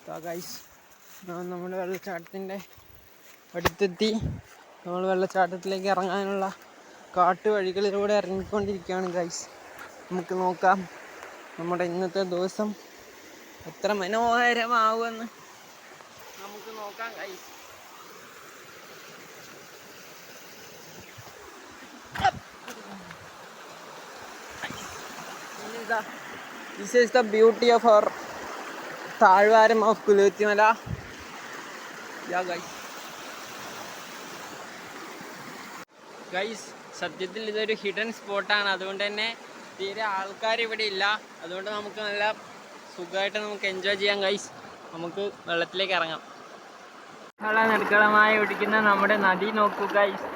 Guys നമ്മൾ വെള്ളച്ചാട്ടത്തിൻ്റെ അടുത്തെത്തി. നമ്മൾ വെള്ളച്ചാട്ടത്തിലേക്ക് ഇറങ്ങാനുള്ള കാട്ടുവഴികളിലൂടെ ഇറങ്ങിക്കൊണ്ടിരിക്കുകയാണ് ഗൈസ്. നമുക്ക് നോക്കാം നമ്മുടെ ഇന്നത്തെ ദിവസം എത്ര മനോഹരമാവുമെന്ന് നമുക്ക് നോക്കാം guys. This is the beauty of our താഴ്വാരം ഓഫ് കുലുത്തിമല. ഗൈസ് സത്യത്തിൽ ഇതൊരു ഹിഡൻ സ്പോട്ടാണ്. അതുകൊണ്ട് തന്നെ തീരെ ആൾക്കാർ ഇവിടെ ഇല്ല. അതുകൊണ്ട് നമുക്ക് നല്ല സുഖമായിട്ട് നമുക്ക് എൻജോയ് ചെയ്യാം ഗൈസ്. നമുക്ക് വെള്ളത്തിലേക്ക് ഇറങ്ങാം. നെടുക്കളമായി ഒടിക്കുന്ന നമ്മുടെ നദി നോക്കൂ ഗൈസ്.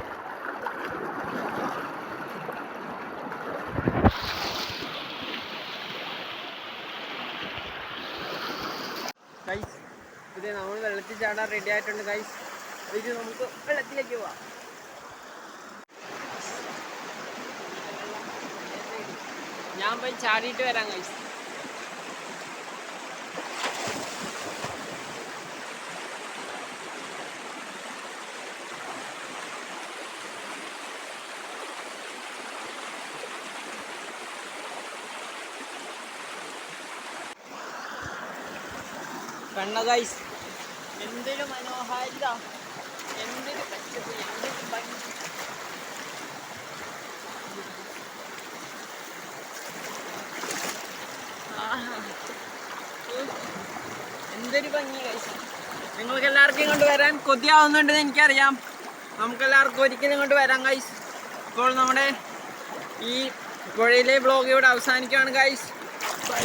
ഗൈസ് ഇത് നമ്മൾ വെള്ളത്തിൽ ചാടാൻ റെഡി ആയിട്ടുണ്ട് ഗൈസ്. ഇത് നമുക്ക് വെള്ളത്തിലേക്ക് പോവാം. ഞാൻ പോയി ചാടിയിട്ട് വരാം ഗൈസ്. കണ്ണ ഗൈസ്, എന്തൊരു മനോഹാരിത, എന്തൊരു പച്ചപ്പ്, എന്തൊരു ഭംഗി. എന്തൊരു ഭംഗി ഗൈസ്. നിങ്ങൾക്ക് എല്ലാവർക്കും ഇങ്ങോട്ട് വരാൻ കൊതിയാവുന്നുണ്ടെന്ന് എനിക്കറിയാം. നമുക്കെല്ലാവർക്കും ഒരിക്കലും ഇങ്ങോട്ട് വരാം ഗൈസ്. ഇപ്പോൾ നമ്മുടെ ഈ പുഴയിലെ വ്ളോഗ് ഇവിടെ അവസാനിക്കുകയാണ് ഗൈസ്. ബൈ.